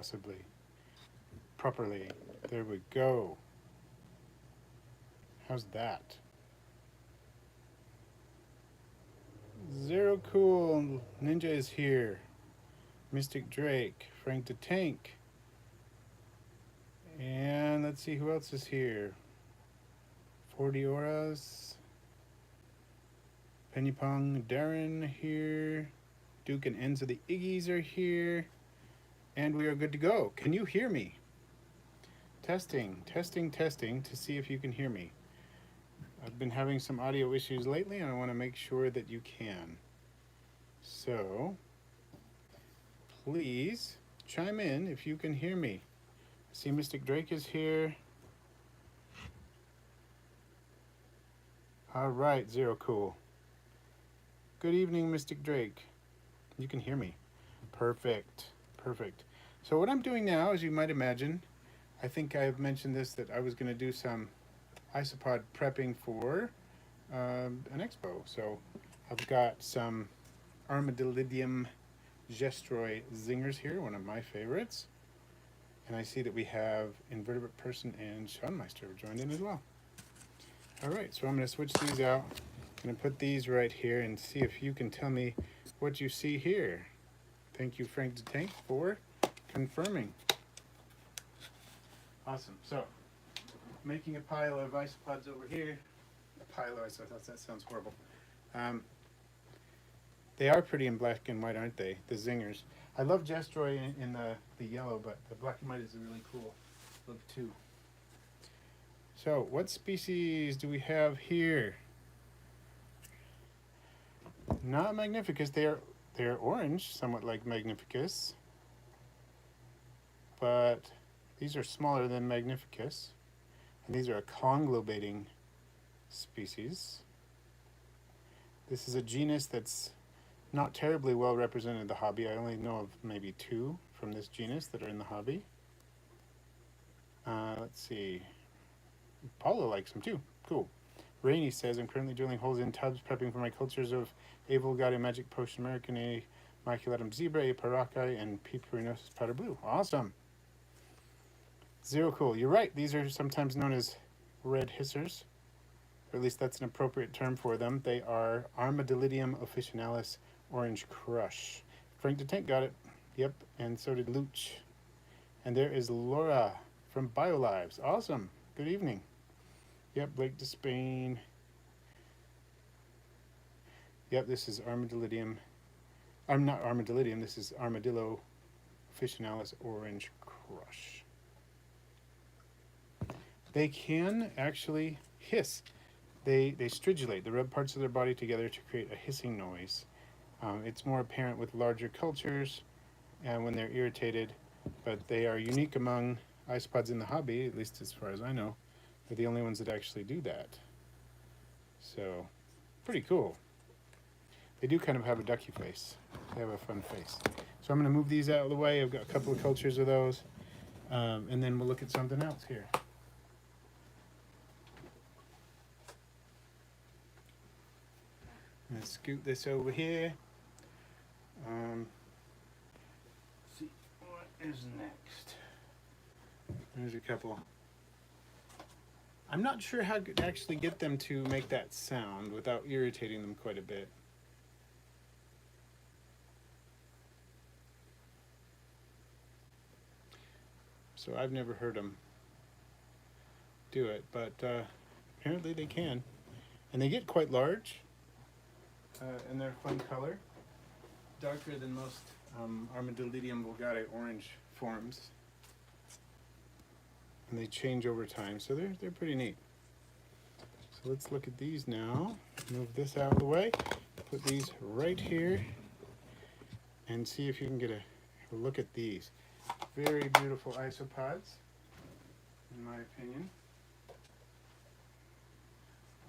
possibly properly. There we go. How's that? Zero Cool Ninja is here. Mystic Drake, Frank the Tank. And let's see who else is here. 40 Auras. Penny Pong, Darren here. Duke and Ends of the Iggies are here. And we are good to go. Can you hear me? Testing, testing, testing to see if you can hear me. I've been having some audio issues lately and I want to make sure that you can. So, please chime in if you can hear me. I see Mystic Drake is here. All right, Zero Cool. Good evening, Mystic Drake. You can hear me. Perfect, perfect. So what I'm doing now, as you might imagine, I think I've mentioned this, that I was going to do some isopod prepping for an expo. So I've got some Armadillidium Gestroy Zingers here, one of my favorites. And I see that we have Invertebrate Person and Schoenmeister joined in as well. All right, so I'm going to switch these out. I'm going to put these right here and see if you can tell me what you see here. Thank you, Frank the Tank, for confirming. Awesome. So, making a pile of isopods over here. A pile of isopods, that sounds horrible. They are pretty in black and white, aren't they? The Zingers. I love Gestroy in the yellow, but the black and white is a really cool look too. So, what species do we have here? Not Magnificus. They're orange, somewhat like Magnificus, but these are smaller than Magnificus, and these are a conglobating species. This is a genus that's not terribly well represented in the hobby. I only know of maybe 2 from this genus that are in the hobby. Let's see. Paula likes them too. Cool. Rainey says, I'm currently drilling holes in tubs, prepping for my cultures of A. vulgata, Magic Potion American, A. maculatum zebra, A. paracai, and P. pruinosus powder blue. Awesome. Zero Cool. You're right. These are sometimes known as red hissers, or at least that's an appropriate term for them. They are Armadillidium officinalis orange crush. Frank the Tank got it. Yep, and so did Luch. And there is Laura from BioLives. Awesome. Good evening. Yep, Blake to Spain. Yep, this is Armadillidium. I'm not Armadillidium, this is Armadillo officinalis orange crush. They can actually hiss. They stridulate. They rub parts of their body together to create a hissing noise. It's more apparent with larger cultures and when they're irritated, but they are unique among isopods in the hobby, at least as far as I know. They're the only ones that actually do that. So, pretty cool. They do kind of have a ducky face. They have a fun face. So I'm going to move these out of the way. I've got a couple of cultures of those. And then we'll look at something else here. I'm going to scoot this over here. See what is next. There's a couple. I'm not sure how to actually get them to make that sound without irritating them quite a bit. So I've never heard them do it, but apparently they can. And they get quite large, and they're a fun color. Darker than most Armadillidium vulgata orange forms. And they change over time, so they're pretty neat. So let's look at these now. Move this out of the way. Put these right here, and see if you can get a look at these. Very beautiful isopods, in my opinion.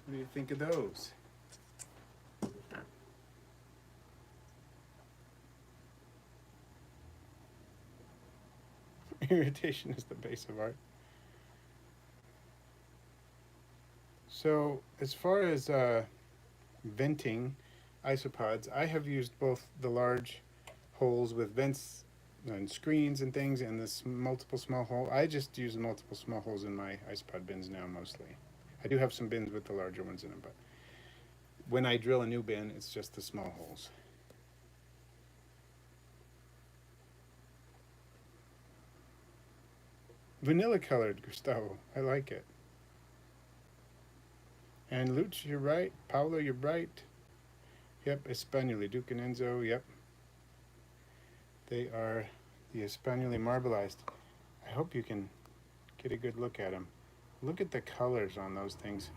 What do you think of those? Irritation is the base of art. So as far as venting isopods, I have used both the large holes with vents and screens and things, and this multiple small hole. I just use multiple small holes in my isopod bins now mostly. I do have some bins with the larger ones in them, but when I drill a new bin, it's just the small holes. Vanilla colored, Gustavo. I like it. And Luch, you're right. Paolo, you're right. Yep, Espanoli, Duke and Enzo, yep. They are the Espanoli marbleized. I hope you can get a good look at them. Look at the colors on those things.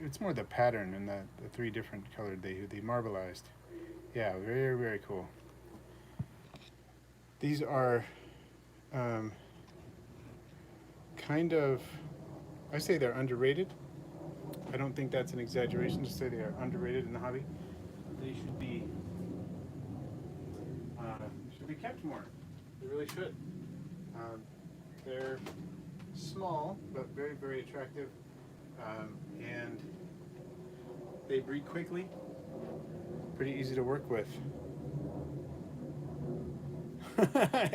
It's more the pattern and the three different colored they marbleized. Yeah, very, very cool. These are kind of, I say they're underrated. I don't think that's an exaggeration to say they are underrated in the hobby. They should be kept more. They really should. They're small but very, very attractive, and they breed quickly. Pretty easy to work with.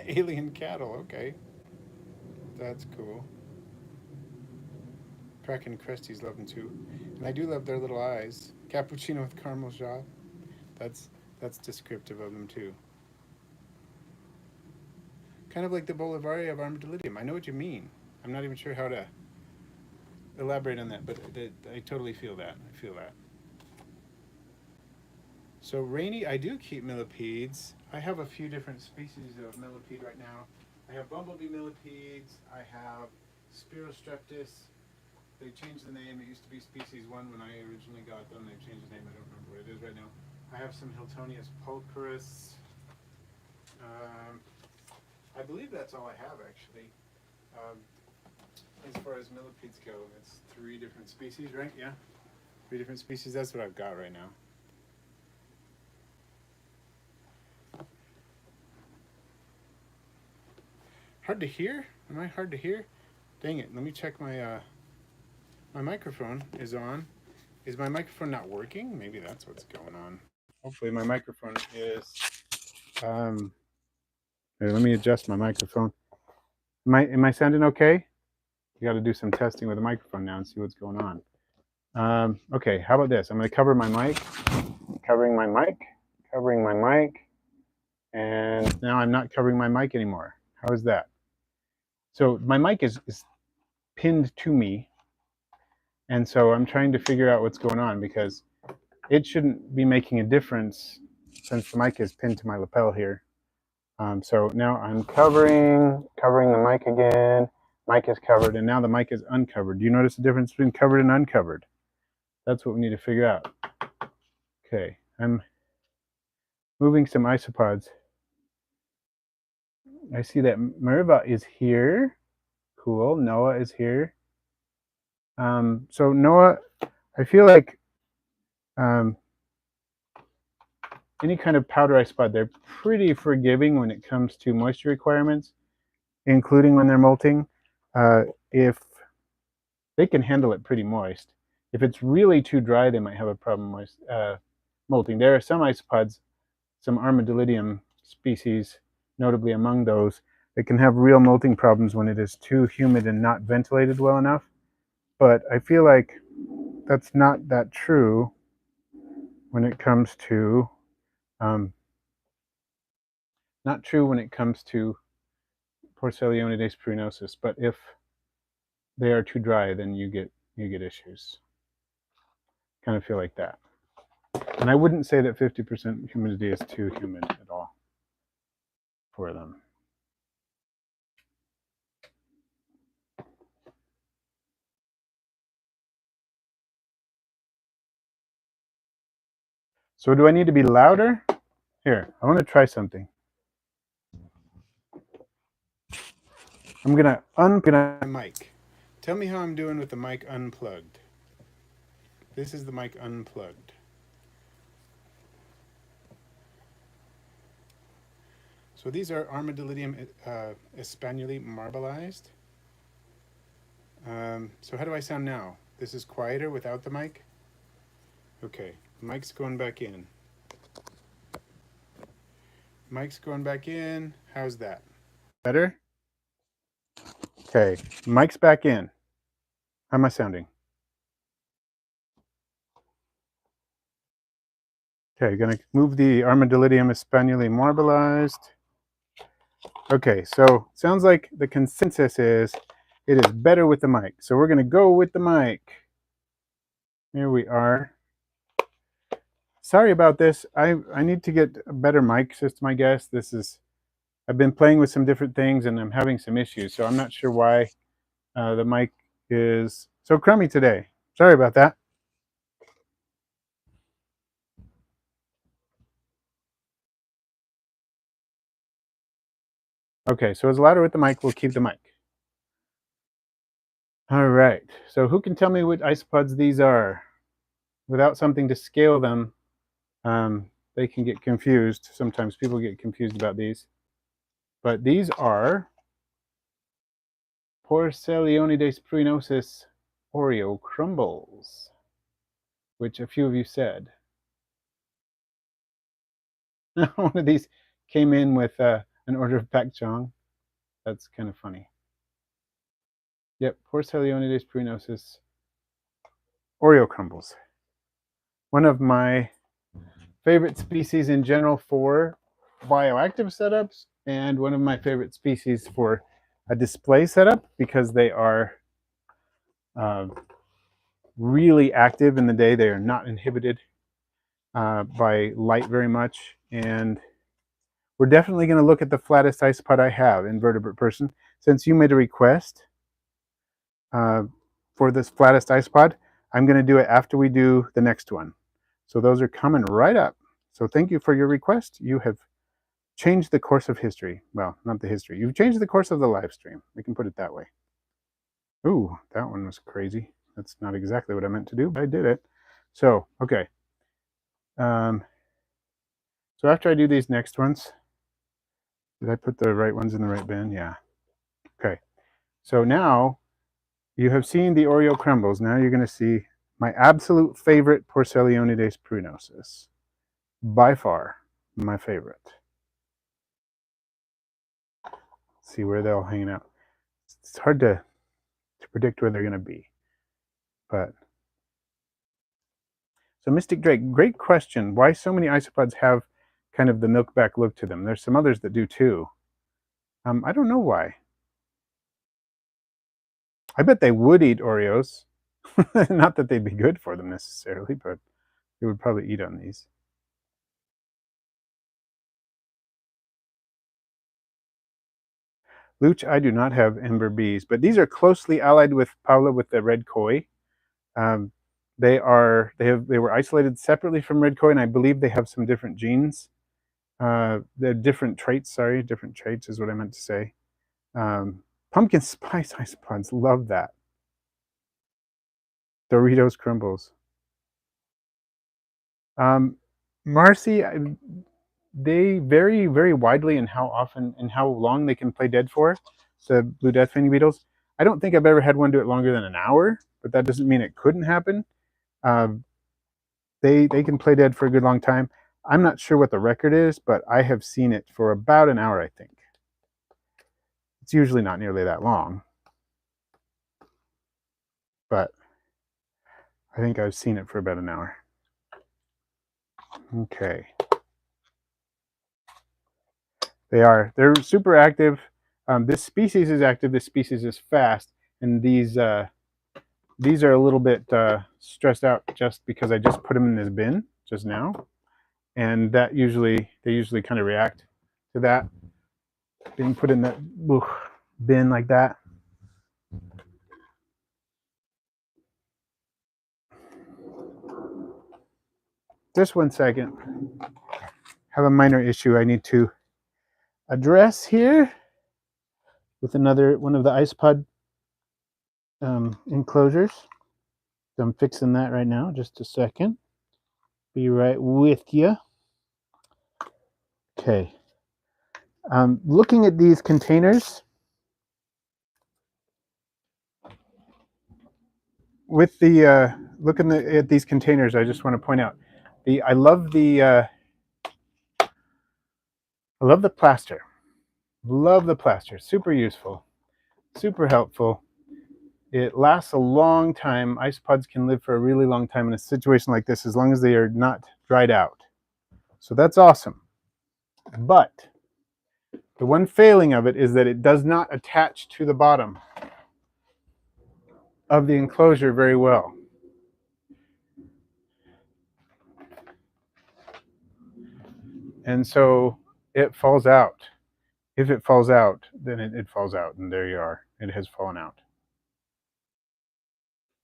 Alien cattle, okay. That's cool. Crack and Cresties love them too. And I do love their little eyes. Cappuccino with caramel jaw. That's descriptive of them too. Kind of like the Bolivaria of Armadillidium. I know what you mean. I'm not even sure how to elaborate on that, but I totally feel that. I feel that. So rainy, I do keep millipedes. I have a few different species of millipede right now. I have bumblebee millipedes. I have Spirostreptus. They changed the name. It used to be species 1 when I originally got them. They've changed the name. I don't remember what it is right now. I have some Hiltonius pulchris. I believe that's all I have, actually. As far as millipedes go, it's 3 different species, right? Yeah, 3 different species. That's what I've got right now. Hard to hear? Am I hard to hear? Dang it! Let me check my my microphone is on. Is my microphone not working? Maybe that's what's going on. Hopefully my microphone is. Here, let me adjust my microphone. Am I sounding okay? You got to do some testing with the microphone now and see what's going on. Okay, how about this? I'm going to cover my mic, covering my mic, and now I'm not covering my mic anymore. How is that? So my mic is pinned to me, and so I'm trying to figure out what's going on because it shouldn't be making a difference since the mic is pinned to my lapel here. So now I'm covering the mic again. Mic is covered, and now the mic is uncovered. Do you notice the difference between covered and uncovered? That's what we need to figure out. Okay, I'm moving some isopods. I see that Merva is here. Cool. Noah is here. So Noah, I feel like any kind of powder isopod, they're pretty forgiving when it comes to moisture requirements, including when they're molting. If they can handle it pretty moist. If it's really too dry, they might have a problem with molting. There are some isopods, some Armadillidium species, notably among those, that can have real molting problems when it is too humid and not ventilated well enough. But I feel like that's not that true when it comes to not true when it comes to Porcellionides pruinosus. But if they are too dry, then you get issues. Kind of feel like that. And I wouldn't say that 50% humidity is too humid at all for them. So do I need to be louder? Here, I want to try something. I'm going to unplug my mic. Tell me how I'm doing with the mic unplugged. This is the mic unplugged. So these are Armadillidium Espanoli marbleized. So how do I sound now? This is quieter without the mic? Okay, the mic's going back in. Mic's going back in. How's that? Better? Okay, mic's back in. How am I sounding? Okay, gonna move the Armadillidium espanoli mobilized. Okay, so sounds like the consensus is it is better with the mic. So we're gonna go with the mic. Here we are. Sorry about this. I need to get a better mic system, I guess. I've been playing with some different things and I'm having some issues. So I'm not sure why the mic is so crummy today. Sorry about that. Okay, so it's louder with the mic. We'll keep the mic. All right. So who can tell me what isopods these are? Without something to scale them, they can get confused. Sometimes people get confused about these. But these are Porcellionides pruinosus Oreo crumbles, which a few of you said. One of these came in with an order of pak chong. That's kind of funny. Yep, Porcellionides pruinosus Oreo crumbles. One of my favorite species in general for bioactive setups, and one of my favorite species for a display setup because they are really active in the day. They are not inhibited by light very much, and we're definitely going to look at the flattest isopod I have, invertebrate person. Since you made a request for this flattest isopod, I'm going to do it after we do the next one. So those are coming right up. So thank you for your request. You have changed the course of history. Well, not the history. You've changed the course of the live stream. We can put it that way. Ooh, that one was crazy. That's not exactly what I meant to do, but I did it. So, okay. So after I do these next ones, did I put the right ones in the right bin? Yeah. Okay. So now you have seen the Oreo crumbles. Now you're going to see my absolute favorite Porcellionides pruinosus. By far, my favorite. Let's see where they're all hanging out. It's hard to predict where they're going to be. But so Mystic Drake, great question. Why so many isopods have kind of the milkback look to them? There's some others that do too. I don't know why. I bet they would eat Oreos. Not that they'd be good for them necessarily, but they would probably eat on these. Luch, I do not have ember bees, but these are closely allied with Paula with the red koi. They were isolated separately from red koi, and I believe they have some different genes. They're different traits. Sorry, different traits is what I meant to say. Pumpkin spice isopods, love that. Doritos crumbles. Marcy, they vary very widely in how often and how long they can play dead for. The blue death fanny beetles. I don't think I've ever had one do it longer than an hour, but that doesn't mean it couldn't happen. They can play dead for a good long time. I'm not sure what the record is, but I have seen it for about an hour, I think. It's usually not nearly that long, but I think I've seen it for about an hour. Okay. They're super active. This species is active, this species is fast, and these are a little bit stressed out just because I just put them in this bin just now, and they usually kind of react to that being put in that bin like that. Just 1 second. Have a minor issue I need to address here with another one of the isopod enclosures. So I'm fixing that right now. Just a second. Be right with you. Okay. Looking at these containers, with the looking at these containers, I just want to point out I love the I love the plaster. Love the plaster. Super useful. Super helpful. It lasts a long time. Isopods can live for a really long time in a situation like this as long as they are not dried out. So that's awesome. But the one failing of it is that it does not attach to the bottom of the enclosure very well. And so it falls out. If it falls out, then it falls out, and there you are. It has fallen out.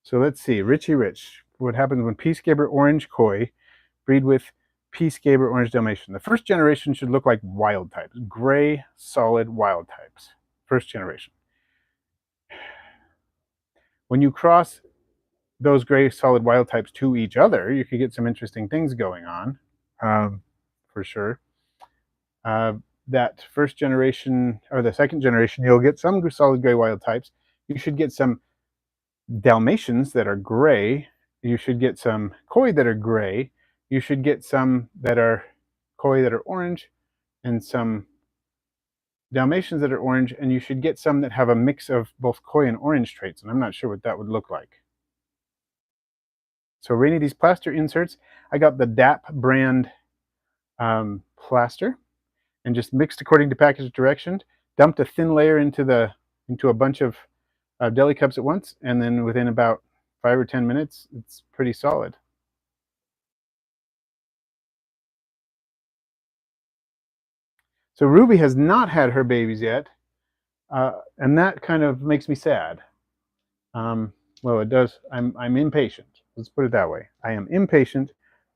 So let's see, Richie Rich. What happens when P. scaber orange koi breed with P. scaber orange Dalmatian? The first generation should look like wild types, gray, solid wild types. First generation. When you cross those gray, solid wild types to each other, you could get some interesting things going on, for sure. That first generation or the second generation, you'll get some solid gray wild types. You should get some Dalmatians that are gray. You should get some koi that are gray. You should get some that are koi that are orange, and some Dalmatians that are orange, and you should get some that have a mix of both koi and orange traits, and I'm not sure what that would look like. So Rainy, these plaster inserts, I got the DAP brand plaster and just mixed according to package directions, dumped a thin layer into a bunch of deli cups at once, and then within about 5 or 10 minutes, it's pretty solid. So Ruby has not had her babies yet, and that kind of makes me sad. Well, it does. I'm impatient. Let's put it that way. I am impatient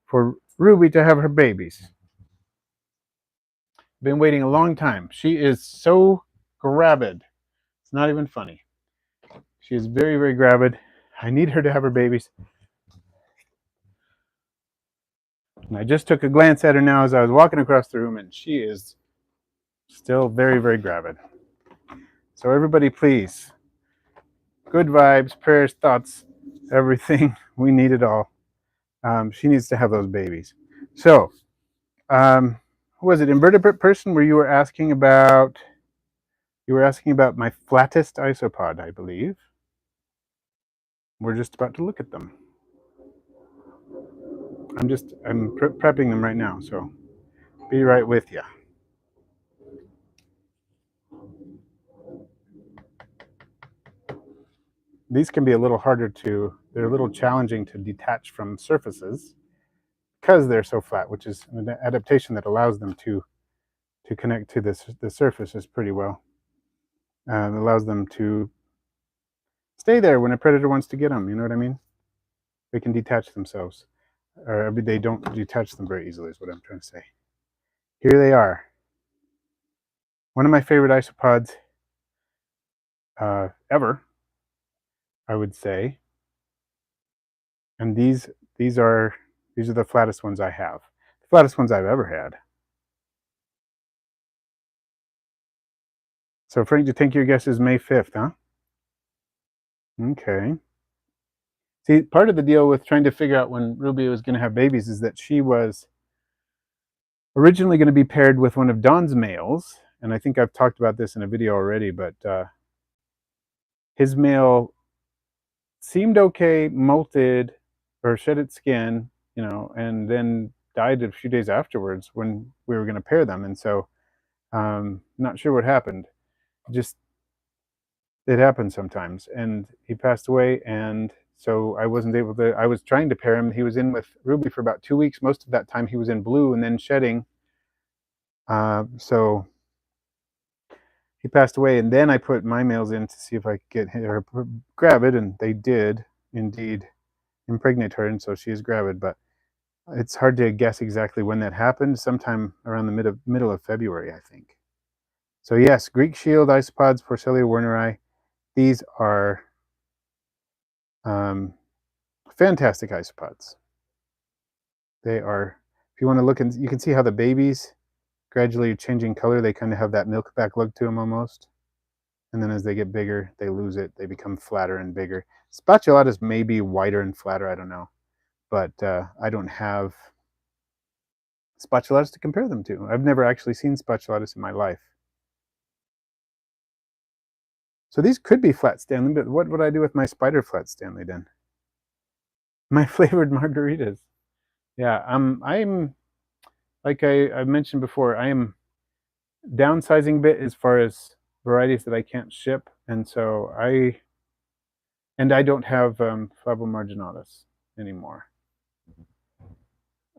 for Ruby to have her babies. Been waiting a long time. She is so gravid. It's not even funny. She is very, very gravid. I need her to have her babies. And I just took a glance at her now as I was walking across the room, and she is still very, very gravid. So everybody, please, good vibes, prayers, thoughts, everything. We need it all. She needs to have those babies. So, who was it? Invertebrate person, where you were asking about? You were asking about my flattest isopod, I believe. We're just about to look at them. I'm prepping them right now, so be right with you. These can be a little harder they're a little challenging to detach from surfaces because they're so flat, which is an adaptation that allows them to connect to the surfaces pretty well. It allows them to stay there when a predator wants to get them, you know what I mean? They can detach themselves. Or they don't detach them very easily is what I'm trying to say. Here they are. One of my favorite isopods ever, I would say. And these are the flattest ones I have. The flattest ones I've ever had. So Frank, do you think your guess is May 5th, huh? Okay. See, part of the deal with trying to figure out when Ruby was going to have babies is that she was originally going to be paired with one of Don's males, and I think I've talked about this in a video already, but his male seemed okay, molted or shed its skin, you know, and then died a few days afterwards when we were going to pair them. And so not sure what happened. Just it happens sometimes. And he passed away, and so I wasn't able to. I was trying to pair him. He was in with Ruby for about 2 weeks. Most of that time he was in blue and then shedding. So he passed away, and then I put my males in to see if I could get her gravid, and they did indeed impregnate her, and so she is gravid. But it's hard to guess exactly when that happened. Sometime around the middle of February, I think. So yes, Greek shield isopods, Porcellio werneri. These are fantastic isopods. They are. If you want to look, and you can see how the babies gradually changing color. They kind of have that milkback look to them almost. And then as they get bigger, they lose it. They become flatter and bigger. Spatulatus may be whiter and flatter. I don't know, but I don't have Spatulatus to compare them to. I've never actually seen Spatulatus in my life. So these could be flat Stanley, but what would I do with my spider flat Stanley then? My flavored margaritas. Yeah, I'm like I mentioned before, I am downsizing a bit as far as varieties that I can't ship, and so I don't have Favo marginatus anymore.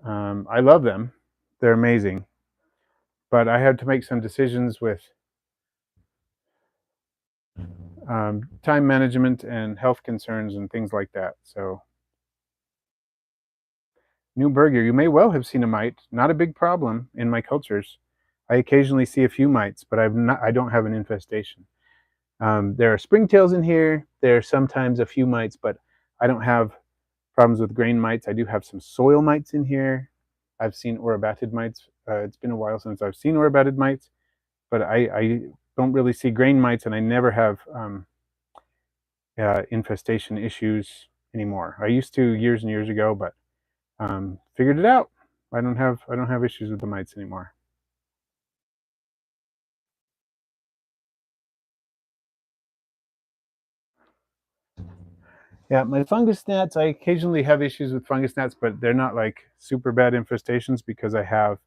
I love them; they're amazing, but I had to make some decisions with time management and health concerns and things like that. So, New Burger, you may well have seen a mite. Not a big problem in my cultures. I occasionally see a few mites, but I don't have an infestation. There are springtails in here. There are sometimes a few mites, but I don't have problems with grain mites. I do have some soil mites in here. I've seen orobatid mites. It's been a while since I've seen orobatid mites, but I don't really see grain mites, and I never have infestation issues anymore. I used to years and years ago, but figured it out. I don't have issues with the mites anymore. Yeah, my fungus gnats, I occasionally have issues with fungus gnats, but they're not like super bad infestations because I have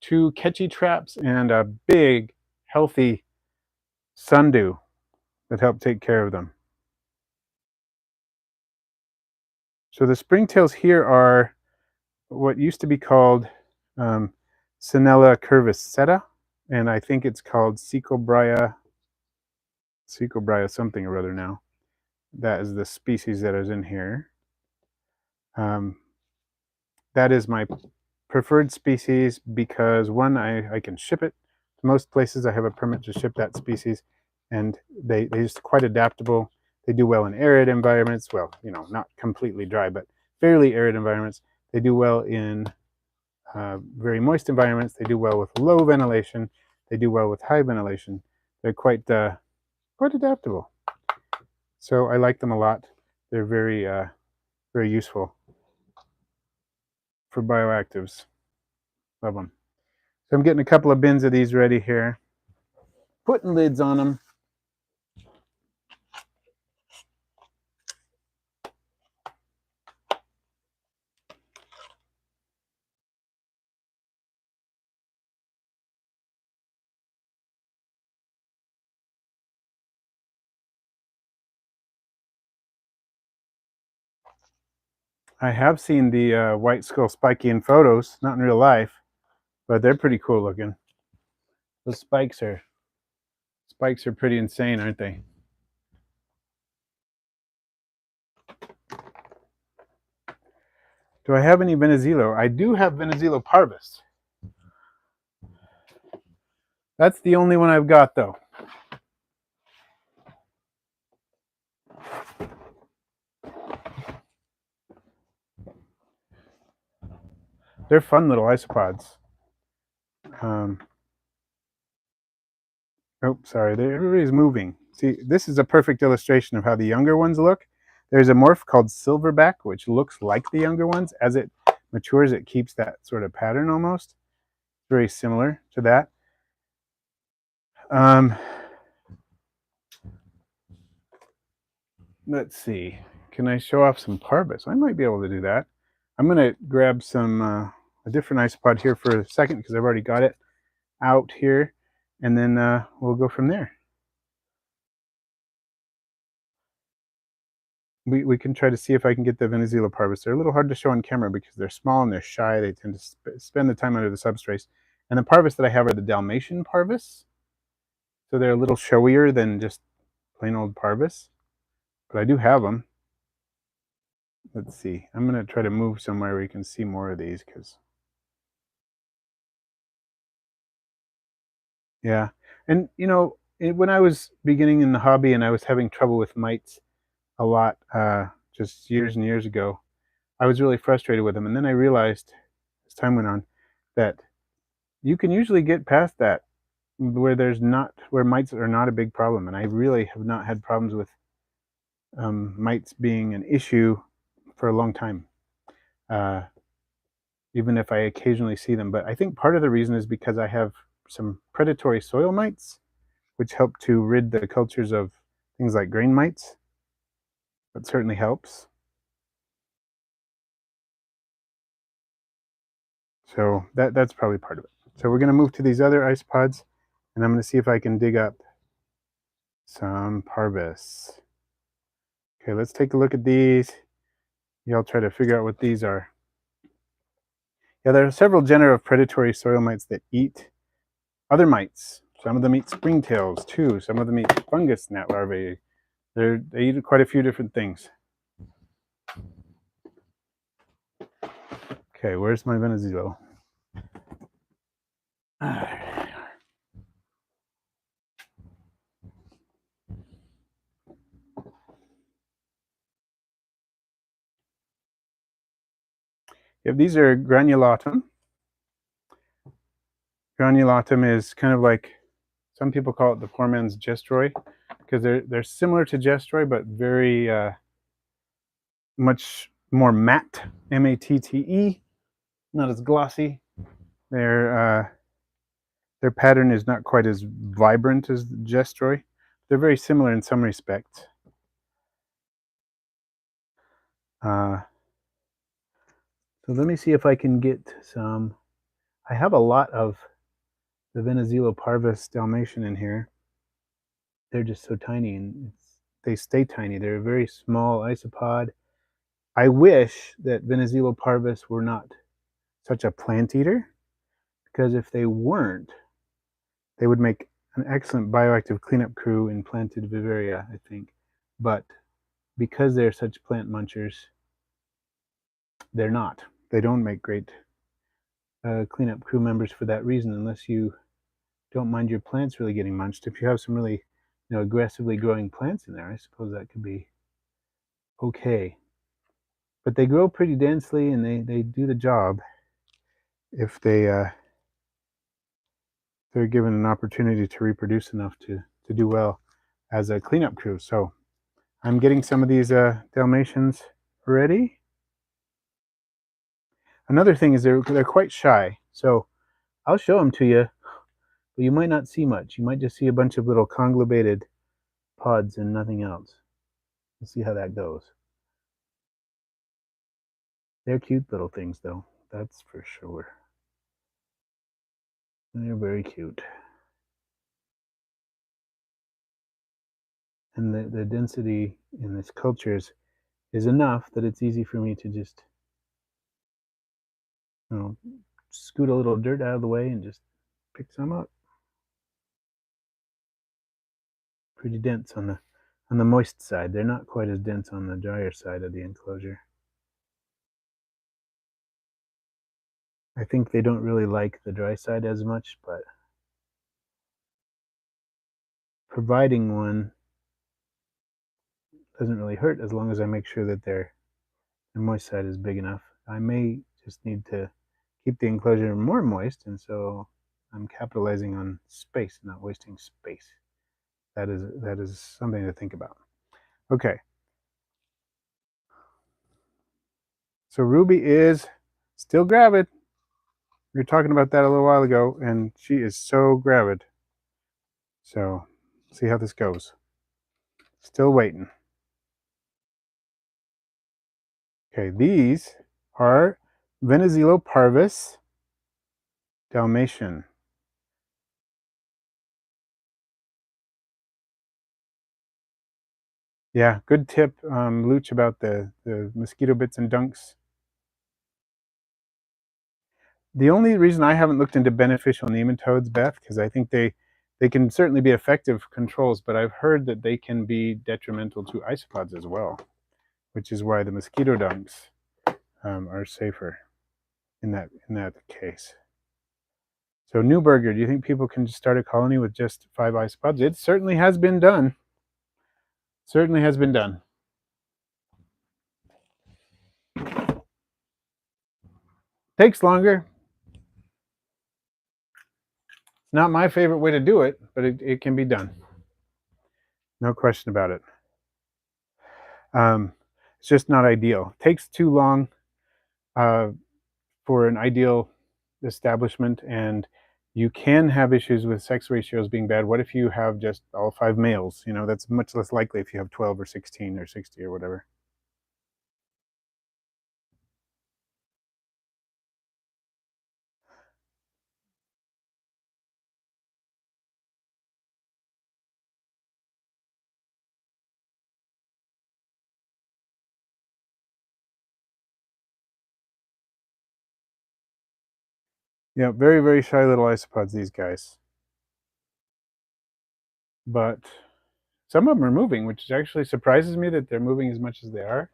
2 catchy traps and a big, healthy sundew that help take care of them. So the springtails here are what used to be called Sinella curviceta, and I think it's called Cecobria something or other now. That is the species that is in here. That is my preferred species because one, I can ship it to most places. I have a permit to ship that species, and they're just quite adaptable. They do well in arid environments. Well, you know, not completely dry, but fairly arid environments. They do well in very moist environments. They do well with low ventilation. They do well with high ventilation. They're quite adaptable. So I like them a lot. They're very useful for bioactives. Love them. So I'm getting a couple of bins of these ready here. Putting lids on them. I have seen the white skull spiky in photos, not in real life, but they're pretty cool looking. Those spikes are pretty insane, aren't they? Do I have any Venezuela? I do have Venezuela parvus. That's the only one I've got, though. They're fun little isopods. Oh, sorry, everybody's moving. See, this is a perfect illustration of how the younger ones look. There's a morph called silverback, which looks like the younger ones. As it matures, it keeps that sort of pattern almost. Very similar to that. Let's see. Can I show off some parvus? I might be able to do that. I'm going to grab some a different isopod here for a second because I've already got it out here, and then we'll go from there. We can try to see if I can get the Venezuela parvus. They're a little hard to show on camera because they're small and they're shy. They tend to spend the time under the substrate. And the parvus that I have are the Dalmatian parvus. So they're a little showier than just plain old parvus. But I do have them. Let's see. I'm going to try to move somewhere where you can see more of these because... Yeah. And, you know, when I was beginning in the hobby and I was having trouble with mites a lot just years and years ago, I was really frustrated with them. And then I realized as time went on that you can usually get past that where mites are not a big problem. And I really have not had problems with mites being an issue for a long time. even if I occasionally see them. But I think part of the reason is because I have some predatory soil mites, which help to rid the cultures of things like grain mites. That certainly helps. So that's probably part of it. So we're going to move to these other isopods, and I'm going to see if I can dig up some parvus. Okay, let's take a look at these. Y'all try to figure out what these are. Yeah, there are several genera of predatory soil mites that eat other mites. Some of them eat springtails too. Some of them eat fungus gnat larvae. They eat quite a few different things. Okay, where's my Venezuela? Yeah, these are granulatum. Granulatum is kind of like, some people call it the poor man's gestroy, because they're similar to gestroy, but very much more matte, M-A-T-T-E, not as glossy. Their pattern is not quite as vibrant as the gestroy. They're very similar in some respects. So let me see if I can get some. I have a lot of the Venezuela parvus Dalmatian in here. They're just so tiny, and they stay tiny. They're a very small isopod. I wish that Venezuela parvus were not such a plant eater, because if they weren't, they would make an excellent bioactive cleanup crew in planted vivaria, I think. But because they're such plant munchers, they're not. They don't make great cleanup crew members for that reason, unless you don't mind your plants really getting munched. If you have some really aggressively growing plants in there, I suppose that could be okay. But they grow pretty densely, and they do the job if they're given an opportunity to reproduce enough to do well as a cleanup crew. So I'm getting some of these Dalmatians ready. Another thing is they're quite shy. So I'll show them to you, but you might not see much. You might just see a bunch of little conglobated pods and nothing else. We'll see how that goes. They're cute little things, though. That's for sure. They're very cute. And the density in this cultures is enough that it's easy for me to just, scoot a little dirt out of the way and just pick some up. Pretty dense on the moist side. They're not quite as dense on the drier side of the enclosure. I think they don't really like the dry side as much, but providing one doesn't really hurt as long as I make sure that their moist side is big enough. I may just need to keep the enclosure more moist, and so I'm capitalizing on space, not wasting space. That is something to think about. Okay. So Ruby is still gravid. We were talking about that a little while ago, and she is so gravid. So see how this goes. Still waiting. Okay, these are Venezuela parvus Dalmatian. Yeah, good tip, Luch, about the mosquito bits and dunks. The only reason I haven't looked into beneficial nematodes, Beth, because I think they can certainly be effective controls, but I've heard that they can be detrimental to isopods as well, which is why the mosquito dunks are safer in that case. So Newberger, do you think people can just start a colony with just 5 isopods? It certainly has been done. Certainly has been done. Takes longer. It's not my favorite way to do it, but it can be done. No question about it. It's just not ideal. It takes too long. for an ideal establishment, and you can have issues with sex ratios being bad. What if you have just all 5 males? You know, that's much less likely if you have 12 or 16 or 60 or whatever. Yeah, very, very shy little isopods, these guys. But some of them are moving, which actually surprises me that they're moving as much as they are.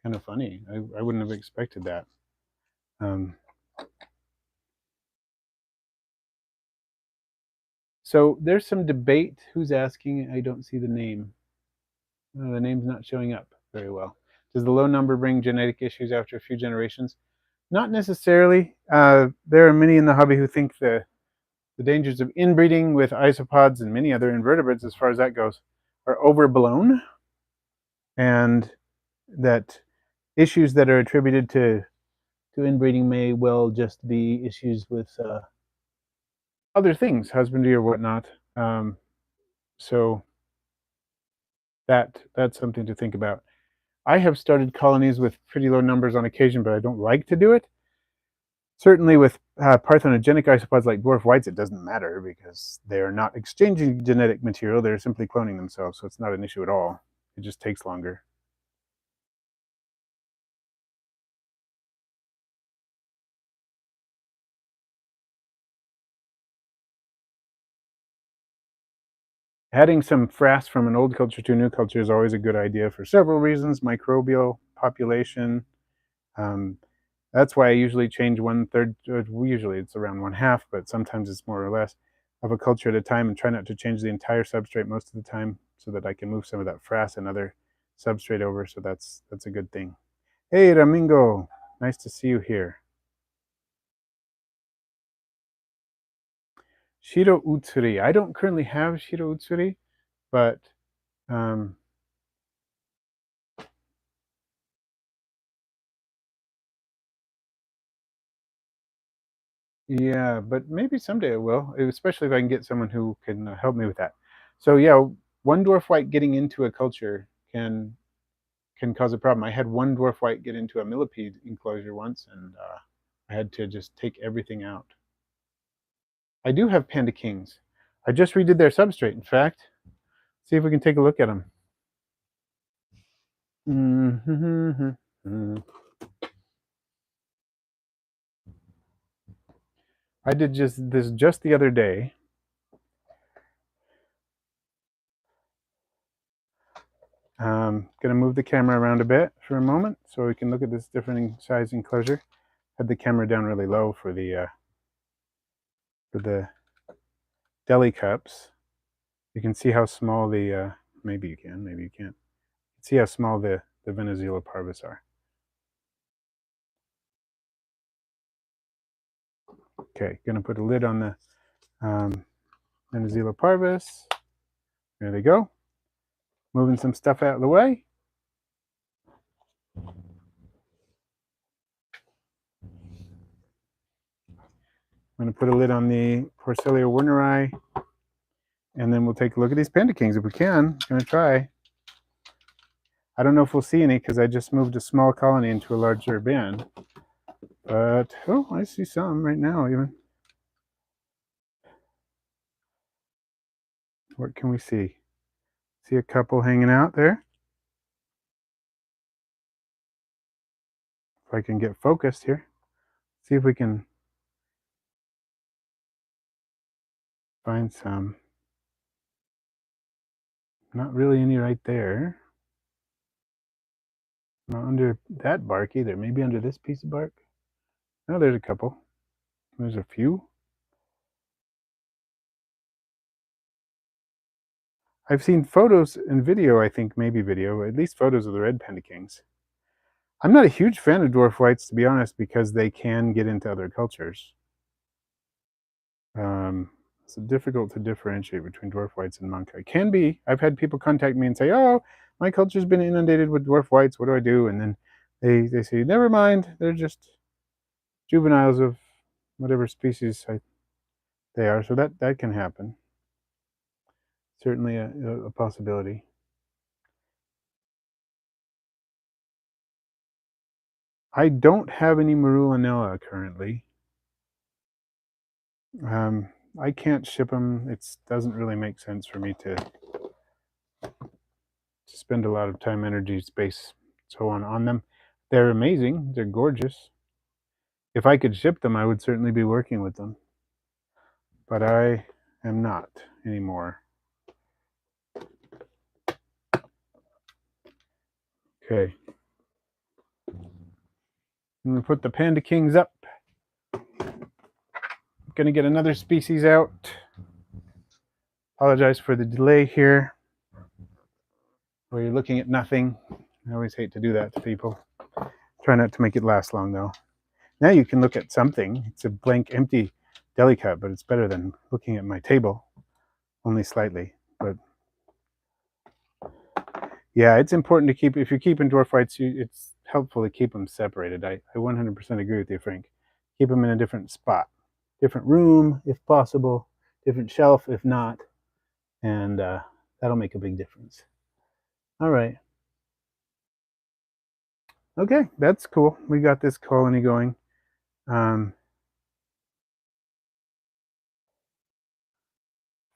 Kind of funny. I wouldn't have expected that. So there's some debate. Who's asking? I don't see the name. The name's not showing up very well. Does the low number bring genetic issues after a few generations? Not necessarily. There are many in the hobby who think the dangers of inbreeding with isopods and many other invertebrates, as far as that goes, are overblown, and that issues that are attributed to inbreeding may well just be issues with other things, husbandry or whatnot. So that's something to think about. I have started colonies with pretty low numbers on occasion, but I don't like to do it. Certainly with parthenogenic isopods like dwarf whites, it doesn't matter because they're not exchanging genetic material, they're simply cloning themselves, so it's not an issue at all. It just takes longer. Adding some frass from an old culture to a new culture is always a good idea for several reasons. Microbial population. That's why I usually change 1/3, usually it's around 1/2, but sometimes it's more or less, of a culture at a time, and try not to change the entire substrate most of the time so that I can move some of that frass and other substrate over. So that's a good thing. Hey, Ramingo, nice to see you here. Shiro Utsuri. I don't currently have Shiro Utsuri, but yeah, but maybe someday I will, especially if I can get someone who can help me with that. So yeah, one dwarf white getting into a culture can cause a problem. I had one dwarf white get into a millipede enclosure once, and I had to just take everything out. I do have panda kings. I just redid their substrate, in fact. See if we can take a look at them. I did just the other day. Going to move the camera around a bit for a moment so we can look at this different size enclosure. Had the camera down really low for the deli cups. You can see how small the maybe you can, maybe you can't. See how small the Venezuela parvus are. Okay, gonna put a lid on the Venezuela parvus. There they go. Moving some stuff out of the way. I'm going to put a lid on the Porcellio werneri, and then we'll take a look at these panda kings if we can. I'm going to try. I don't know if we'll see any because I just moved a small colony into a larger bin. But, oh, I see some right now even. What can we see? See a couple hanging out there. If I can get focused here. See if we can find some. Not really any right there. Not under that bark either. Maybe under this piece of bark. Oh, there's a couple. There's a few. I've seen photos and video, I think maybe video, at least photos of the red panda kings. I'm not a huge fan of dwarf whites, to be honest, because they can get into other cultures. It's difficult to differentiate between dwarf whites and monk. It can be. I've had people contact me and say, oh, my culture's been inundated with dwarf whites. What do I do? And then they say, never mind. They're just juveniles of whatever species they are. So that can happen. Certainly a possibility. I don't have any Marulanella currently. I can't ship them. It doesn't really make sense for me to spend a lot of time, energy, space, so on them. They're amazing. They're gorgeous. If I could ship them, I would certainly be working with them. But I am not anymore. Okay. I'm going to put the Panda Kings up. I'm going to get another species out. Apologize for the delay here, where you're looking at nothing. I always hate to do that to people. Try not to make it last long, though. Now you can look at something. It's a blank, empty deli cup, but it's better than looking at my table, only slightly. But yeah, it's important to keep, if you're keeping dwarf whites, it's helpful to keep them separated. I 100% agree with you, Frank. Keep them in a different spot, different room if possible, different shelf if not, and that'll make a big difference. All right. Okay, that's cool. We got this colony going. As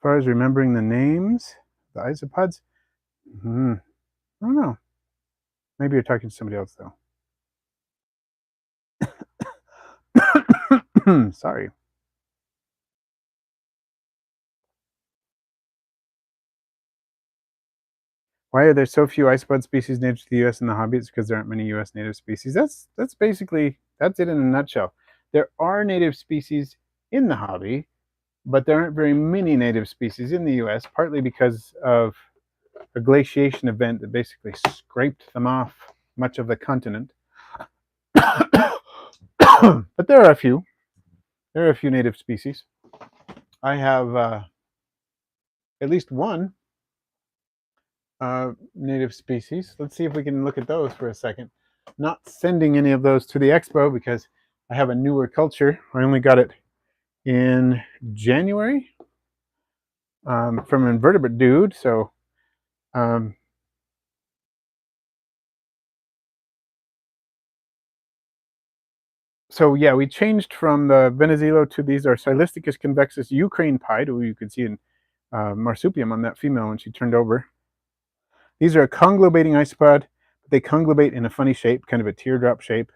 far as remembering the names, the isopods, I don't know. Maybe you're talking to somebody else, though. Sorry. Why are there so few isopod species native to the U.S. in the hobby? It's because there aren't many U.S. native species. That's basically, that's it in a nutshell. There are native species in the hobby, but there aren't very many native species in the U.S., partly because of a glaciation event that basically scraped them off much of the continent. But there are a few. There are a few native species. I have at least one native species. Let's see if we can look at those for a second. Not sending any of those to the expo because I have a newer culture. I only got it in January from an invertebrate dude. So yeah, we changed from the Venezuela to these are Cylisticus convexus Ukraine pied, who you could see in marsupium on that female when she turned over. These are a conglobating isopod. They conglobate in a funny shape, kind of a teardrop shape,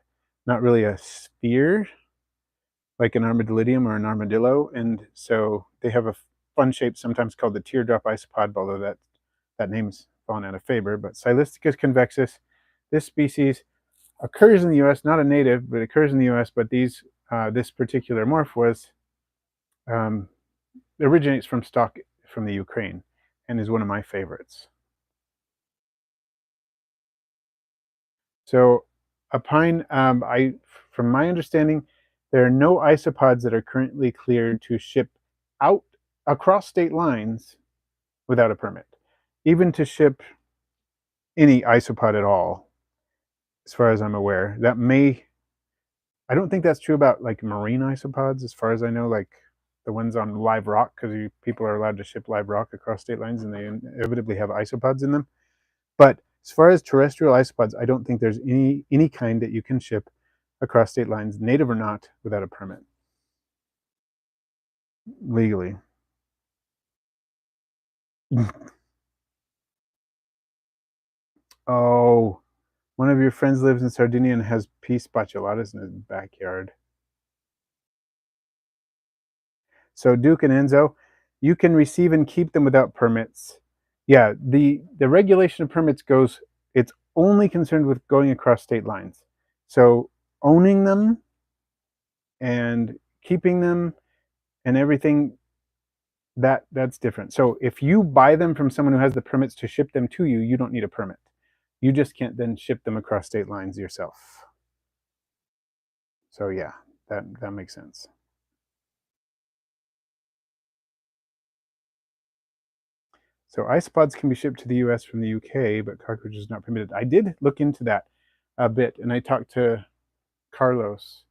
not really a sphere like an Armadillidium or an armadillo. And so they have a fun shape sometimes called the teardrop isopod, although that name's fallen out of favor. But Cylisticus convexus, this species occurs in the U.S., not a native, but occurs in the U.S. But this particular morph originates from stock from the Ukraine and is one of my favorites. So a pine, from my understanding, there are no isopods that are currently cleared to ship out across state lines without a permit, even to ship any isopod at all, as far as I'm aware. I don't think that's true about like marine isopods, as far as I know, like the ones on live rock, because people are allowed to ship live rock across state lines and they inevitably have isopods in them. But as far as terrestrial isopods, I don't think there's any kind that you can ship across state lines, native or not, without a permit legally. Oh, one of your friends lives in Sardinia and has P. spatulatus in his backyard. So Duke and Enzo, you can receive and keep them without permits. Yeah, the regulation of permits it's only concerned with going across state lines. So owning them and keeping them and everything, that's different. So if you buy them from someone who has the permits to ship them to you, you don't need a permit. You just can't then ship them across state lines yourself. So yeah, that makes sense. So isopods can be shipped to the US from the UK, but cockroaches not permitted. I did look into that a bit, and I talked to Carlos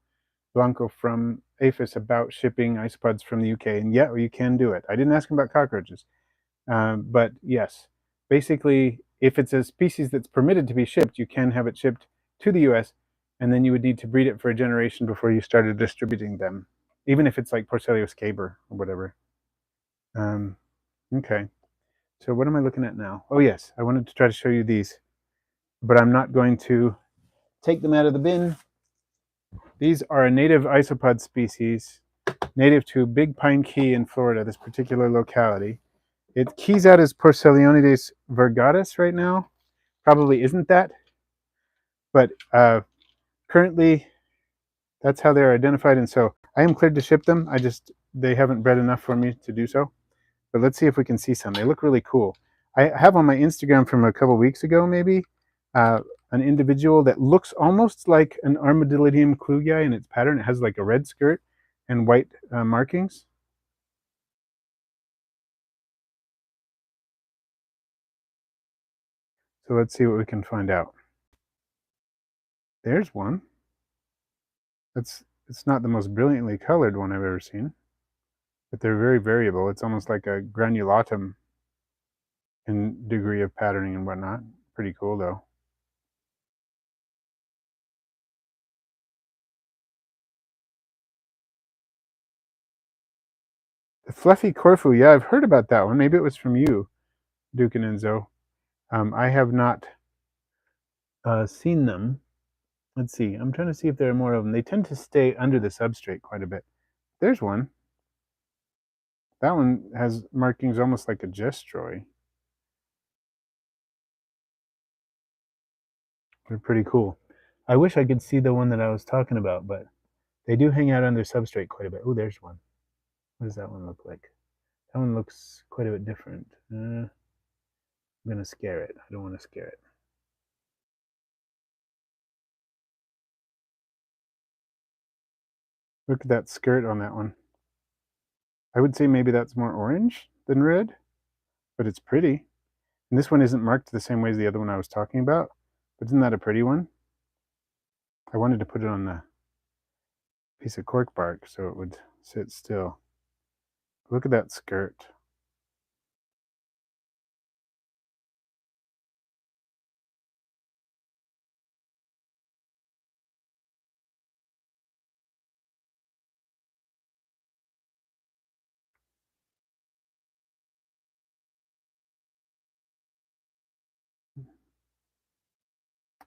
Blanco from Aphis about shipping isopods from the UK, and yeah, you can do it. I didn't ask him about cockroaches, but yes, basically, if it's a species that's permitted to be shipped, you can have it shipped to the US, and then you would need to breed it for a generation before you started distributing them, even if it's like Porcellio scaber or whatever. Okay, so what am I looking at now? Oh yes, I wanted to try to show you these, but I'm not going to take them out of the bin. These are a native isopod species, native to Big Pine Key in Florida, this particular locality. It keys out as Porcellionides virgatus right now. Probably isn't that, but currently that's how they're identified, and so I am cleared to ship them. They haven't bred enough for me to do so. But let's see if we can see some. They look really cool. I have on my Instagram from a couple weeks ago, maybe, an individual that looks almost like an Armadillidium klugii in its pattern. It has like a red skirt and white markings. So let's see what we can find out. There's one. It's not the most brilliantly colored one I've ever seen, but they're very variable. It's almost like a granulatum in degree of patterning and whatnot. Pretty cool though. The fluffy Corfu, yeah, I've heard about that one. Maybe it was from you, Duke and Enzo. I have not seen them. Let's see. I'm trying to see if there are more of them. They tend to stay under the substrate quite a bit. There's one. That one has markings almost like a gestroy. They're pretty cool. I wish I could see the one that I was talking about, but they do hang out under substrate quite a bit. Oh, there's one. What does that one look like? That one looks quite a bit different. I'm going to scare it. I don't want to scare it. Look at that skirt on that one. I would say maybe that's more orange than red, but it's pretty. And this one isn't marked the same way as the other one I was talking about, but isn't that a pretty one? I wanted to put it on the piece of cork bark so it would sit still. Look at that skirt.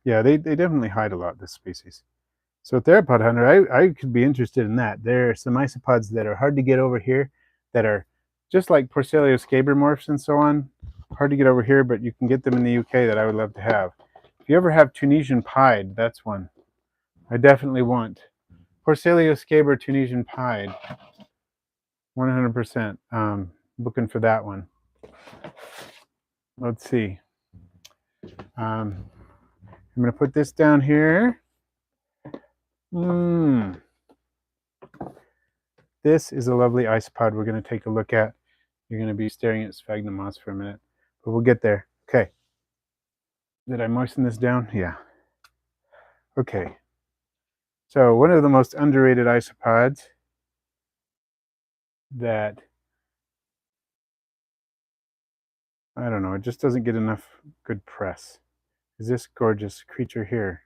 Yeah, they definitely hide a lot, this species. So theropod hunter, I could be interested in that. There are some isopods that are hard to get over here that are just like Porcellio scaber morphs and so on. Hard to get over here, but you can get them in the UK that I would love to have. If you ever have Tunisian pied, that's one I definitely want. Porcellio scaber Tunisian pied, 100%. Looking for that one. Let's see. I'm going to put this down here. This is a lovely isopod we're going to take a look at. You're going to be staring at sphagnum moss for a minute, but we'll get there. Okay. Did I moisten this down? Yeah. Okay. So one of the most underrated isopods that, I don't know, it just doesn't get enough good press, is this gorgeous creature here.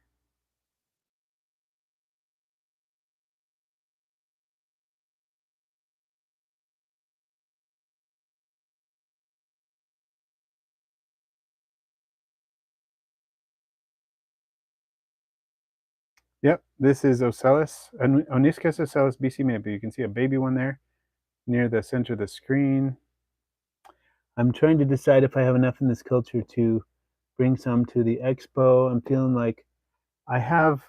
Yep, this is Ocellus, Oniscus Ocellus BC maybe. You can see a baby one there near the center of the screen. I'm trying to decide if I have enough in this culture to bring some to the expo. I'm feeling like I have,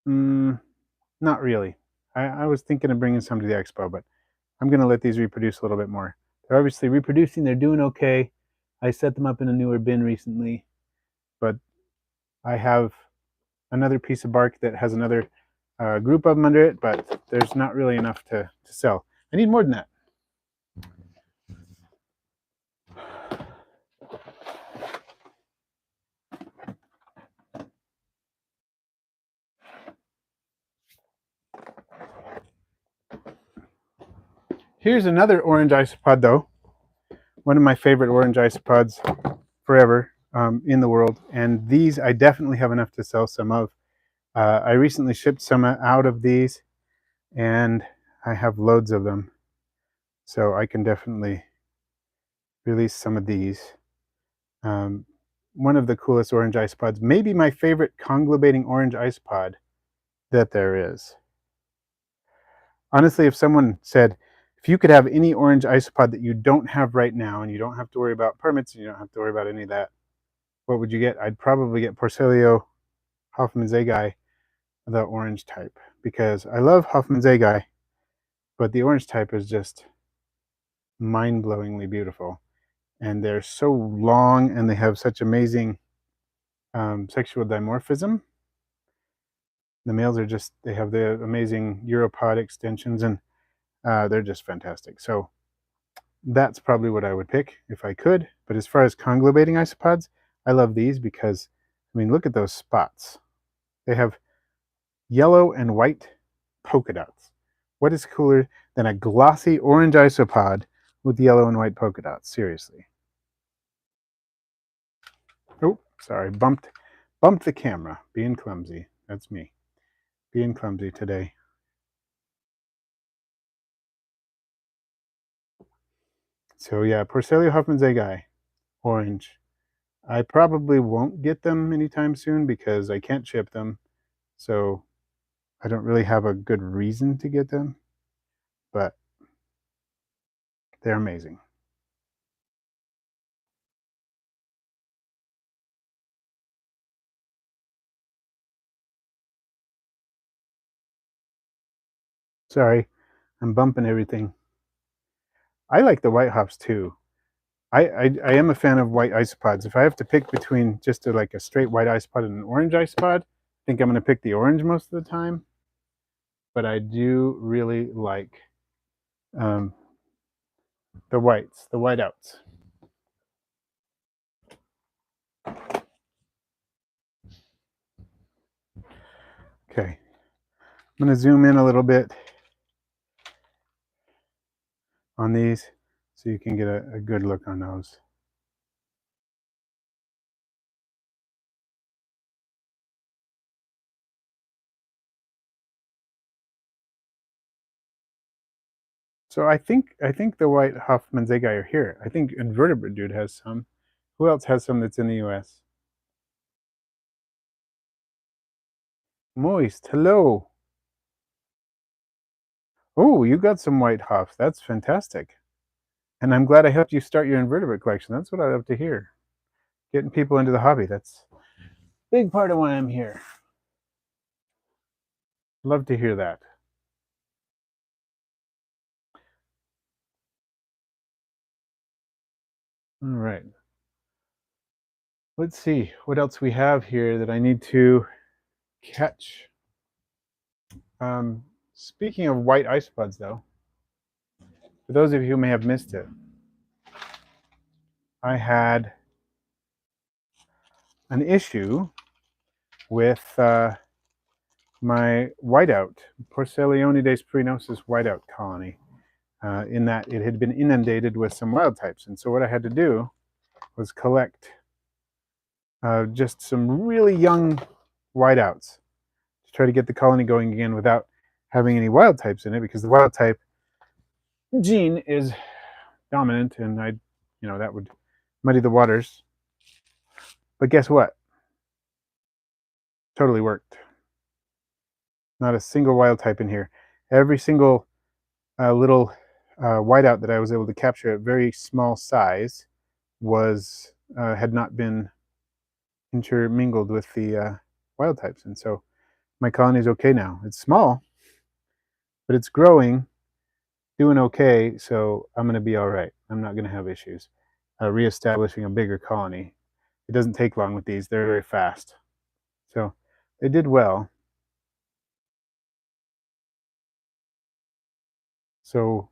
not really. I was thinking of bringing some to the expo, but I'm going to let these reproduce a little bit more. They're obviously reproducing. They're doing okay. I set them up in a newer bin recently, but I have another piece of bark that has another group of them under it, but there's not really enough to sell. I need more than that. Here's another orange isopod, though. One of my favorite orange isopods forever in the world. And these I definitely have enough to sell some of. I recently shipped some out of these, and I have loads of them. So I can definitely release some of these. One of the coolest orange isopods, maybe my favorite conglobating orange isopod that there is. Honestly, if someone said, if you could have any orange isopod that you don't have right now, and you don't have to worry about permits, and you don't have to worry about any of that, what would you get? I'd probably get Porcellio hoffmannseggi, the orange type, because I love hoffmannseggi, but the orange type is just mind-blowingly beautiful. And they're so long, and they have such amazing sexual dimorphism. The males are just, they have the amazing uropod extensions, and they're just fantastic. So that's probably what I would pick if I could. But as far as conglobating isopods, I love these because, I mean, look at those spots. They have yellow and white polka dots. What is cooler than a glossy orange isopod with yellow and white polka dots? Seriously. Oh, sorry, bumped the camera. Being clumsy. That's me. Being clumsy today. So yeah, Porcellio hoffmannseggi, orange. I probably won't get them anytime soon because I can't ship them. So I don't really have a good reason to get them, but they're amazing. Sorry, I'm bumping everything. I like the white hops too. I am a fan of white isopods. If I have to pick between just like a straight white isopod and an orange isopod, I think I'm going to pick the orange most of the time. But I do really like um, the whites, the whiteouts. Okay, I'm going to zoom in a little bit on these so you can get a good look on those. So I think the white hoffmannseggi are here. I think Invertebrate Dude has some. Who else has some that's in the U.S.? Moist, hello. Oh, you got some white hoffs. That's fantastic. And I'm glad I helped you start your invertebrate collection. That's what I love to hear. Getting people into the hobby. That's a big part of why I'm here. Love to hear that. All right. Let's see what else we have here that I need to catch. Speaking of white isopods, though, for those of you who may have missed it, I had an issue with my whiteout, Porcellionides pruinosus whiteout colony, in that it had been inundated with some wild types. And so what I had to do was collect just some really young whiteouts to try to get the colony going again without having any wild types in it, because the wild type gene is dominant, and that would muddy the waters. But guess what? Totally worked. Not a single wild type in here. Every single little whiteout that I was able to capture at very small size was had not been intermingled with the wild types, and so my colony is okay now. It's small, but it's growing, doing okay. So I'm going to be all right. I'm not going to have issues reestablishing a bigger colony. It doesn't take long with these; they're very fast. So they did well. So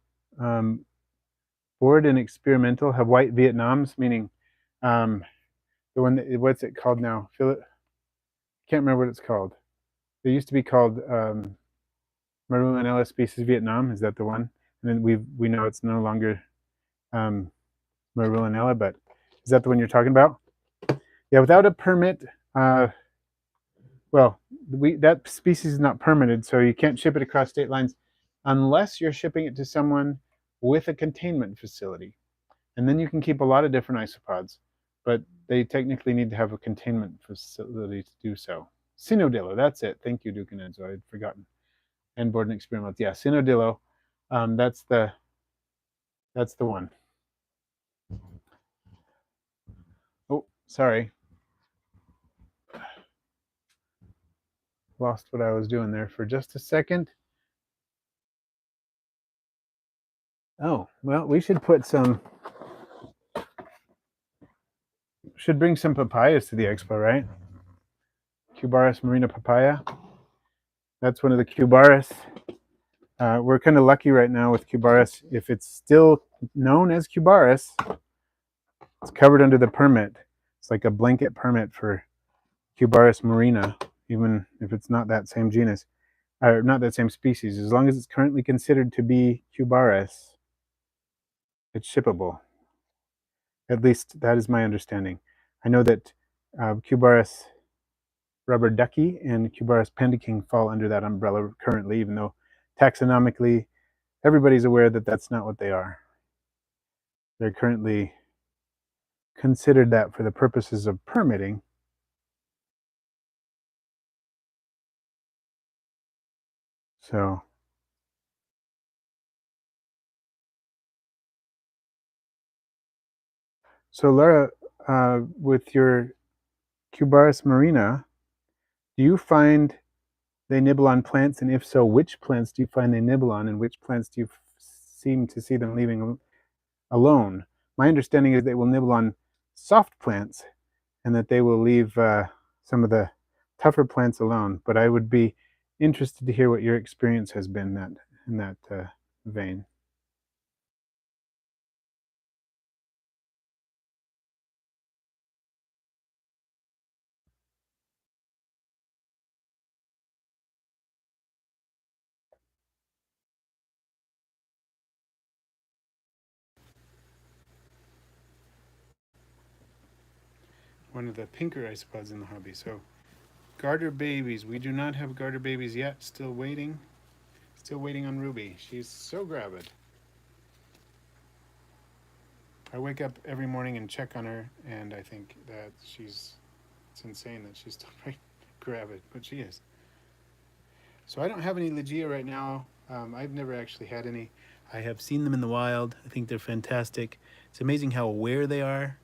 board and experimental have white Vietnams, meaning the one that, what's it called now? Can't remember what it's called. It used to be called Maroon LS species Vietnam. Is that the one? And then we know it's no longer Marullinella, but is that the one you're talking about? Yeah, without a permit, well, that species is not permitted, so you can't ship it across state lines unless you're shipping it to someone with a containment facility. And then you can keep a lot of different isopods, but they technically need to have a containment facility to do so. Cinodillo, that's it. Thank you, Ducanenzo. I'd forgotten. And Borden experiments. Yeah, Cinodillo. That's the one. Oh, sorry. Lost what I was doing there for just a second. Oh, well, we should put some, should bring some papayas to the expo, right? Cubaris marina papaya. That's one of the Cubaris. We're kind of lucky right now with Cubaris. If it's still known as Cubaris, it's covered under the permit. It's like a blanket permit for Cubaris marina, even if it's not that same genus, or not that same species. As long as it's currently considered to be Cubaris, it's shippable. At least that is my understanding. I know that Cubaris rubber ducky and Cubaris panda king fall under that umbrella currently, even though taxonomically everybody's aware that that's not what they are. They're currently considered that for the purposes of permitting. So Laura, with your Cubaris marina, do you find they nibble on plants? And if so, which plants do you find they nibble on, and which plants do you seem to see them leaving alone? My understanding is they will nibble on soft plants and that they will leave some of the tougher plants alone. But I would be interested to hear what your experience has been in that vein. One of the pinker isopods in the hobby. So garter babies. We do not have garter babies yet. Still waiting. Still waiting on Ruby. She's so gravid. I wake up every morning and check on her, and I think that it's insane that she's still gravid, but she is. So I don't have any Legia right now. I've never actually had any. I have seen them in the wild. I think they're fantastic. It's amazing how aware they are,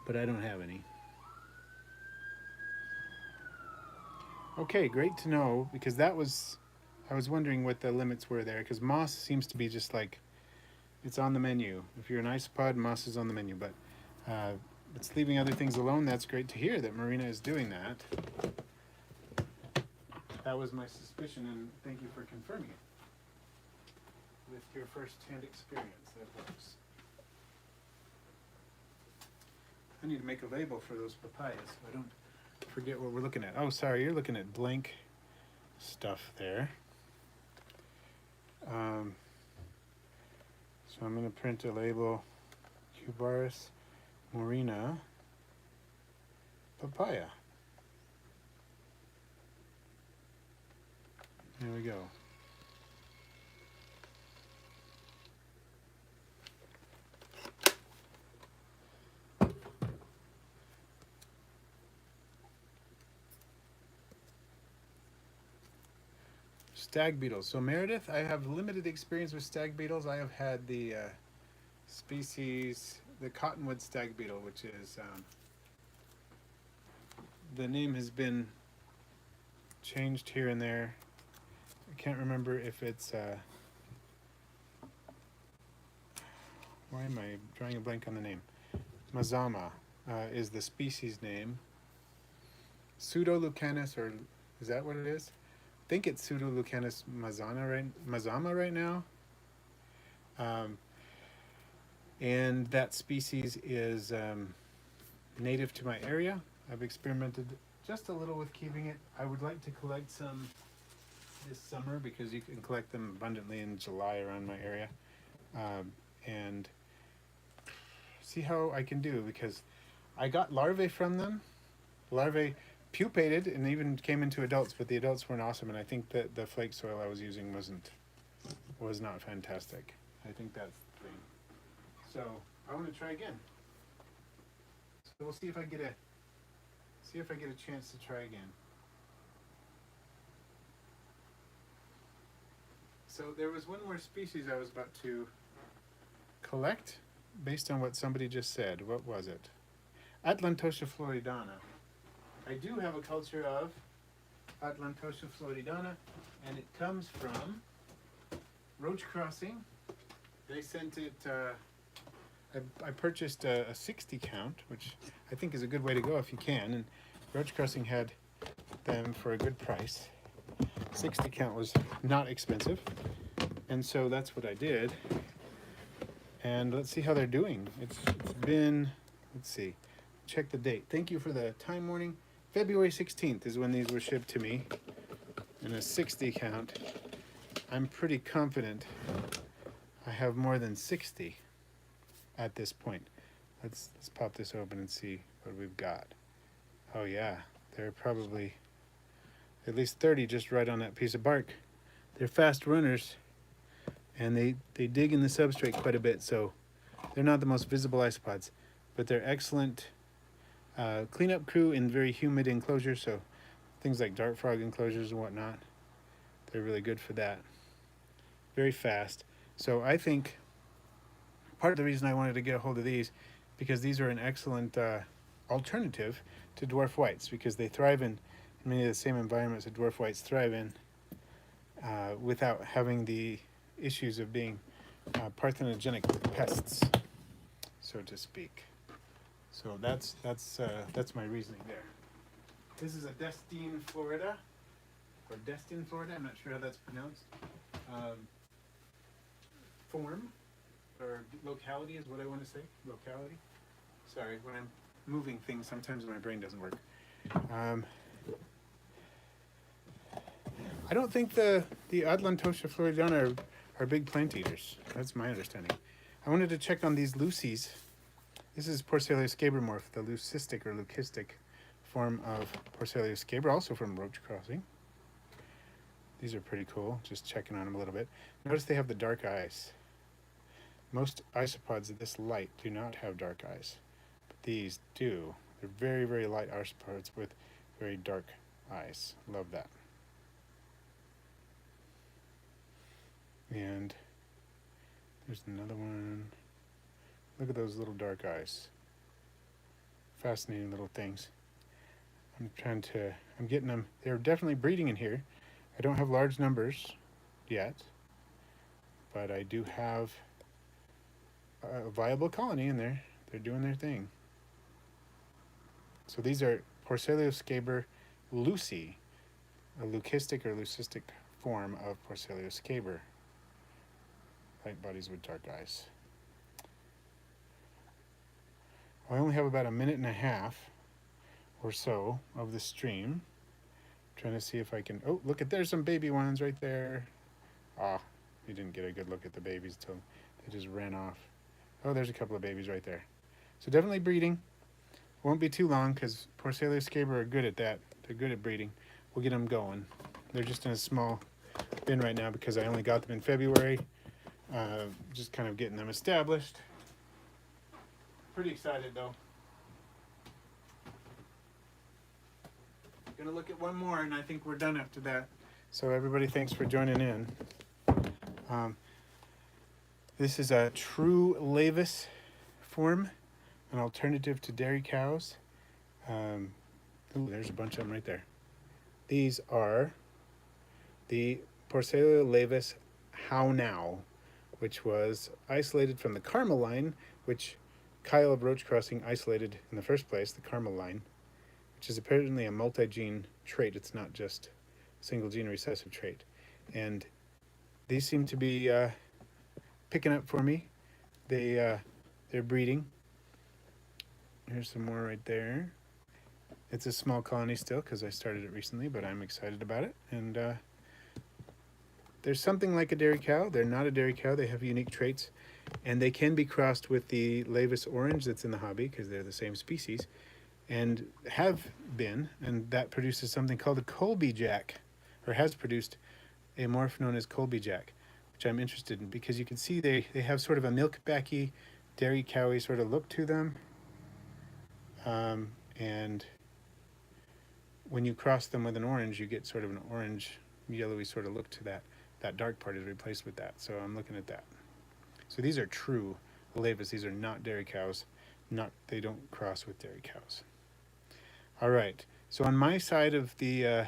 but I don't have any. Okay, great to know, because I was wondering what the limits were there, because moss seems to be just like, it's on the menu. If you're an isopod, moss is on the menu, but it's leaving other things alone. That's great to hear that Marina is doing that. That was my suspicion, and thank you for confirming it with your first-hand experience. That works. I need to make a label for those papayas so I don't forget what we're looking at. Oh, sorry, you're looking at blank stuff there. So I'm going to print a label, Cubaris Marina Papaya. There we go. Stag beetles. So Meredith, I have limited experience with stag beetles. I have had the species, the cottonwood stag beetle, which is, the name has been changed here and there. I can't remember if it's, why am I drawing a blank on the name? Mazama is the species name. Pseudolucanus, or is that what it is? I think it's Pseudolucanus mazama right now. And that species is native to my area. I've experimented just a little with keeping it. I would like to collect some this summer because you can collect them abundantly in July around my area, and see how I can do, because I got larvae from them. Larvae pupated and even came into adults, but the adults weren't awesome, and I think that the flake soil I was using was not fantastic. I think that's the thing. So I want to try again. So we'll see if I get a chance to try again. So there was one more species I was about to collect based on what somebody just said. What was it? Atlantoscia floridana. I do have a culture of Atlantoscia floridana, and it comes from roach crossing. They sent it, I purchased a 60 count, which I think is a good way to go if you can, and roach crossing had them for a good price. 60 count was not expensive, and so that's what I did. And let's see how they're doing. It's been, let's see, check the date. Thank you for the time warning. February 16th is when these were shipped to me, and a 60 count. I'm pretty confident I have more than 60 at this point. Let's pop this open and see what we've got. Oh yeah, there are probably at least 30 just right on that piece of bark. They're fast runners, and they dig in the substrate quite a bit, so they're not the most visible isopods, but they're excellent cleanup crew in very humid enclosures, so things like dart frog enclosures and whatnot. They're really good for that. Very fast. So I think part of the reason I wanted to get a hold of these, because these are an excellent alternative to dwarf whites, because they thrive in many of the same environments that dwarf whites thrive in, without having the issues of being parthenogenic pests, so to speak. So that's my reasoning there. This is a Destin, Florida, or Destin, Florida. I'm not sure how that's pronounced. Form, or locality is what I want to say. Locality. Sorry, when I'm moving things, sometimes my brain doesn't work. I don't think the Atlantoscia floridana are big plant eaters. That's my understanding. I wanted to check on these Lucies. This is Porcellio scaber morph, the leucistic or leucistic form of Porcellio scaber, also from roach crossing. These are pretty cool, just checking on them a little bit. Notice they have the dark eyes. Most isopods of this light do not have dark eyes, but these do. They're very, very light isopods with very dark eyes. Love that. And there's another one. Look at those little dark eyes. Fascinating little things. I'm getting them. They're definitely breeding in here. I don't have large numbers yet, but I do have a viable colony in there. They're doing their thing. So these are Porcellio scaber luci, a leucistic or leucistic form of Porcellio scaber. Light bodies with dark eyes. I only have about a minute and a half or so of the stream. Trying to see if I can, oh, look at, there's some baby ones right there. Ah, you didn't get a good look at the babies till they just ran off. Oh, there's a couple of babies right there. So definitely breeding. Won't be too long because Porcellio scaber are good at that. They're good at breeding. We'll get them going. They're just in a small bin right now because I only got them in February. Just kind of getting them established. Pretty excited though. Gonna look at one more and I think we're done after that. So everybody, thanks for joining in. This is a true leavis form, an alternative to dairy cows. Ooh, there's a bunch of them right there. These are the Porcellio leavis how now, which was isolated from the caramel line, which Kyle of Roach Crossing isolated in the first place, the caramel line, which is apparently a multi-gene trait. It's not just a single gene recessive trait. And these seem to be picking up for me. They're breeding. Here's some more right there. It's a small colony still because I started it recently, but I'm excited about it. And they're something like a dairy cow. They're not a dairy cow. They have unique traits, and they can be crossed with the leavis orange that's in the hobby because they're the same species, and have been, and that produces something called a Colby Jack, or has produced a morph known as Colby Jack, which I'm interested in because you can see they have sort of a milkbacky, dairy cowy sort of look to them, and when you cross them with an orange, you get sort of an orange, yellowy sort of look to that. That dark part is replaced with that. So I'm looking at that. So these are true leavis. These are not dairy cows. They don't cross with dairy cows. All right. So on my side of the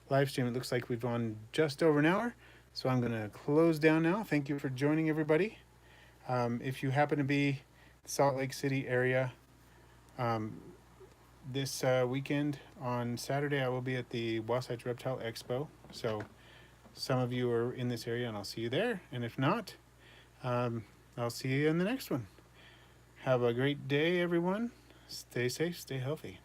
live stream, it looks like we've gone just over an hour. So I'm going to close down now. Thank you for joining, everybody. If you happen to be Salt Lake City area, this weekend on Saturday, I will be at the Wasatch Reptile Expo. So some of you are in this area, and I'll see you there. And if not, I'll see you in the next one. Have a great day, everyone. Stay safe, stay healthy.